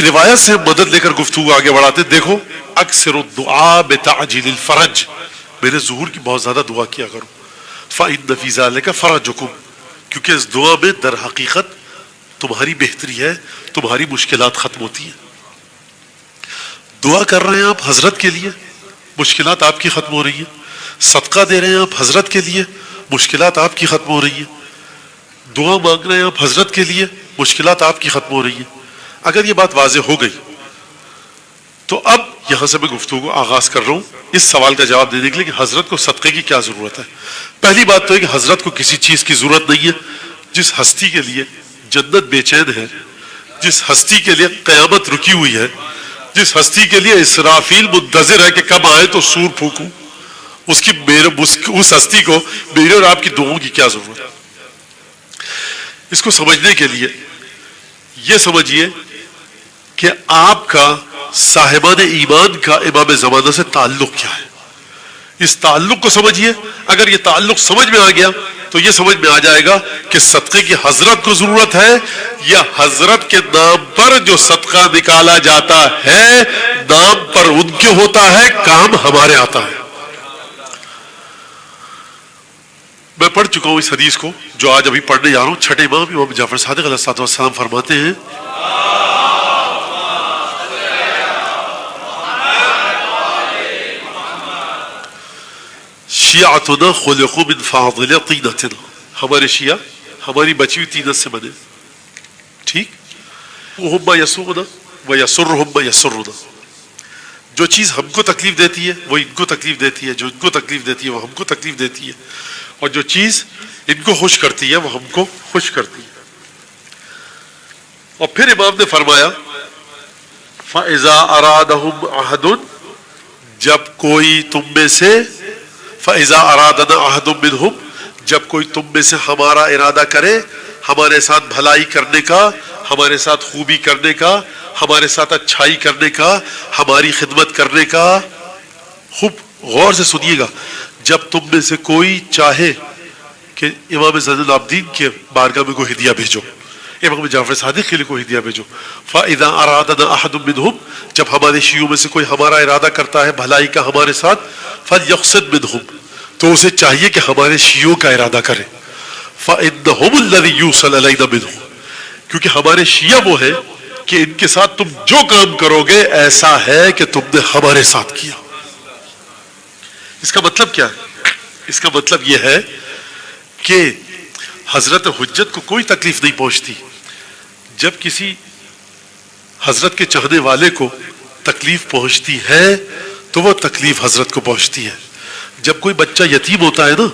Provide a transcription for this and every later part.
ایک روایت سے مدد لے کر گفتگو آگے بڑھاتے. دیکھو اکثر الدعاء بتعجیل الفرج، میرے ظہور کی بہت زیادہ دعا کیا کرو. فإن فی ذلک فرجکم، کیونکہ اس دعا میں در حقیقت تمہاری بہتری ہے، تمہاری مشکلات ختم ہوتی ہیں. دعا کر رہے ہیں آپ حضرت کے لیے، مشکلات آپ کی ختم ہو رہی ہیں. صدقہ دے رہے ہیں آپ حضرت کے لیے، مشکلات آپ کی ختم ہو رہی ہیں. دعا مانگ رہے ہیں آپ حضرت کے لیے، مشکلات آپ کی ختم ہو رہی ہیں. اگر یہ بات واضح ہو گئی تو اب یہاں سے میں گفتگو آغاز کر رہا ہوں اس سوال کا جواب دینے کے لیے کہ حضرت کو صدقے کی کیا ضرورت ہے. پہلی بات تو ہے کہ حضرت کو کسی چیز کی ضرورت نہیں ہے. جس ہستی کے لیے جنت بے چین ہے، جس ہستی کے لیے قیامت رکی ہوئی ہے، جس ہستی کے لیے اسرافیل منتظر ہے کہ کب آئے تو سور پھونکوں، اس ہستی کو میرے اور آپ کی دعاؤں کی کیا ضرورت ہے. اس کو سمجھنے کے لیے یہ سمجھیے کہ آپ کا صاحبان ایمان کا امام زمانہ سے تعلق کیا ہے. اس تعلق کو سمجھیے. اگر یہ تعلق سمجھ میں آ گیا تو یہ سمجھ میں آ جائے گا کہ صدقے کی حضرت کو ضرورت ہے یا حضرت کے نام پر جو صدقہ نکالا جاتا ہے نام پر ان کے ہوتا ہے، کام ہمارے آتا ہے. میں پڑھ چکا ہوں اس حدیث کو جو آج ابھی پڑھنے جا رہا ہوں. چھٹے امام امام جعفر صادق علیہ السلام فرماتے ہیں شیعتنا خلقوا من فاضل طینتنا، ہمارے شیعہ ہماری بچی ہوئی طینت سے بنے. ٹھیک، وہم یسونا ویسرہم یسرنا، جو چیز ہم کو تکلیف دیتی ہے وہ ان کو تکلیف دیتی ہے، جو ان کو تکلیف دیتی ہے وہ ہم کو تکلیف دیتی ہے، اور جو چیز ان کو خوش کرتی ہے وہ ہم کو خوش کرتی ہے. اور پھر امام نے فرمایا فَإِذَا أَرَادَهُمْ أَحَدٌ، جب کوئی تم میں سے فَإِذَا أَرَادَنَا أَحَدٌ مِّنْهُمْ، جب کوئی تم میں سے ہمارا ارادہ کرے ہمارے ساتھ بھلائی کرنے کا، ہمارے ساتھ خوبی کرنے کا، ہمارے ساتھ اچھائی کرنے کا، ہماری خدمت کرنے کا. خوب غور سے سنیے گا. جب تم میں سے کوئی چاہے کہ امام زین العابدین کے بارگاہ میں کوئی ہدیہ بھیجو، امام جعفر صادق کے لیے کوئی ہدیہ بھیجو، فَإِذَا أَرَادَنَا أَحَدٌ مِّنْهُمْ، جب ہمارے شیعوں میں سے کوئی ہمارا ارادہ کرتا ہے بھلائی کا ہمارے ساتھ، فَلْيَقْصِدْ مِنْهُمْ، تو اسے چاہیے کہ ہمارے شیعوں کا ارادہ کرے. فَإِنَّهُمُ الَّذِي يُوصَلْ إِلَيْنَا مِنْهُمْ، کیونکہ ہمارے شیعہ وہ ہے کہ ان کے ساتھ تم جو کام کرو گے ایسا ہے کہ تم نے ہمارے ساتھ کیا. اس کا مطلب کیا ہے؟ اس کا مطلب یہ ہے کہ حضرت حجت کو کوئی تکلیف نہیں پہنچتی. جب کسی حضرت کے چاہنے والے کو تکلیف پہنچتی ہے تو وہ تکلیف حضرت کو پہنچتی ہے. جب کوئی بچہ یتیم ہوتا ہے نا،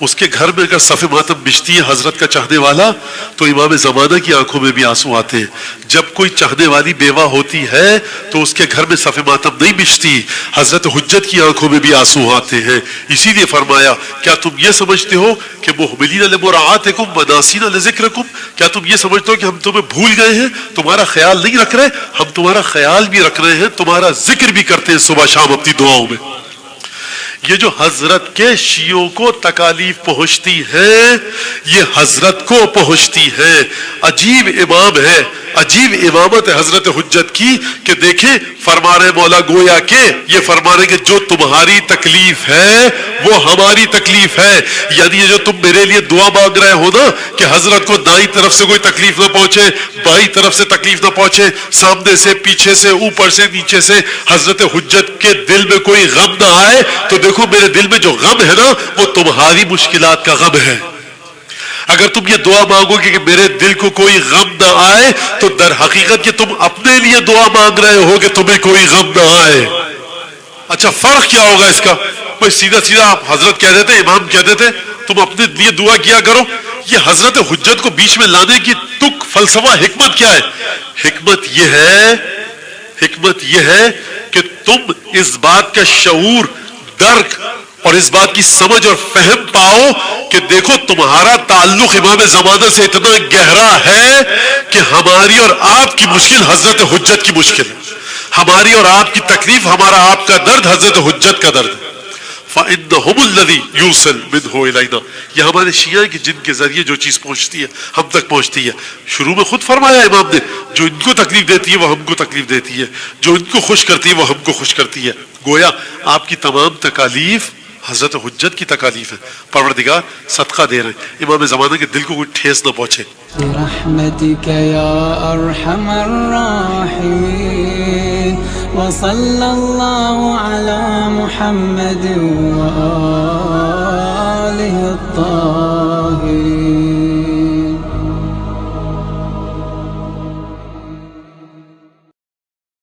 اس کے گھر میں اگر صف ماتم بچتی ہے حضرت کا چاہنے والا تو امام زمانہ کی آنکھوں میں بھی آنسو آتے ہیں. جب کوئی چاہنے والی بیوہ ہوتی ہے تو اس کے گھر میں صف ماتم نہیں بچتی، حضرت حجت کی آنکھوں میں بھی آنسو آتے ہیں. اسی لیے فرمایا کیا تم یہ سمجھتے ہو کہ محملین لمراعاتکم وناسین لذکرکم، کیا تم یہ سمجھتے ہو کہ ہم تمہیں بھول گئے ہیں، تمہارا خیال نہیں رکھ رہے؟ ہم تمہارا خیال بھی رکھ رہے ہیں، تمہارا ذکر بھی کرتے ہیں صبح شام اپنی دعاؤں میں. یہ جو حضرت کے شیعوں کو تکالیف پہنچتی ہے یہ حضرت کو پہنچتی ہے. عجیب امام ہے، عجیب امامت ہے حضرت حجت کی کہ دیکھیں فرما رہے مولا گویا کہ یہ فرما رہے کہ جو تمہاری تکلیف ہے وہ ہماری تکلیف ہے. یعنی یہ جو تم میرے لیے دعا مانگ رہے ہو نا کہ حضرت کو دائیں طرف سے کوئی تکلیف نہ پہنچے، بائیں طرف سے تکلیف نہ پہنچے، سامنے سے پیچھے سے اوپر سے نیچے سے حضرت حجت کے دل میں کوئی غم نہ آئے، تو دیکھو میرے دل میں جو غم ہے نا وہ تمہاری مشکلات کا غم ہے. اگر تم یہ دعا مانگو گے کہ میرے دل کو کوئی غم نہ آئے تو در حقیقت کہ تم اپنے لیے دعا مانگ رہے ہو کہ تمہیں کوئی غم نہ آئے. اچھا فرق کیا ہوگا اس کا؟ بھائی سیدھا سیدھا آپ حضرت کہہ دیتے، امام کہہ دیتے تم اپنے لیے دعا کیا کرو. یہ حضرت حجت کو بیچ میں لانے کی تک فلسفہ حکمت کیا ہے؟ حکمت یہ ہے کہ تم اس بات کا شعور، درک اور اس بات کی سمجھ اور فہم پاؤ کہ دیکھو تمہارا تعلق امام زمانہ سے اتنا گہرا ہے کہ ہماری اور آپ کی مشکل حضرت حجت کی مشکل ہے، ہماری اور آپ کی تکلیف، ہمارا آپ کا درد حضرت حجت کا درد ہے. فَإِنَّهُمُ الَّذِي يُوصِلُ مِنْهُ إِلَيْنَا. یہ ہمارے شیعہ ہیں کہ جن کے ذریعے جو چیز پہنچتی ہے ہم تک پہنچتی ہے. شروع میں خود فرمایا امام نے جو ان کو تکلیف دیتی ہے وہ ہم کو تکلیف دیتی ہے, جو ان کو خوش کرتی ہے وہ ہم کو خوش کرتی ہے. گویا آپ کی تمام تکالیف حضرت حجت کی تکالیف ہے. پروردگار صدقہ دے رہے ہیں امام زمانہ کے دل کو کوئی ٹھیس نہ پہنچے. برحمتك يا أرحم الراحمين وصلى الله على محمد وآله الطاهرين.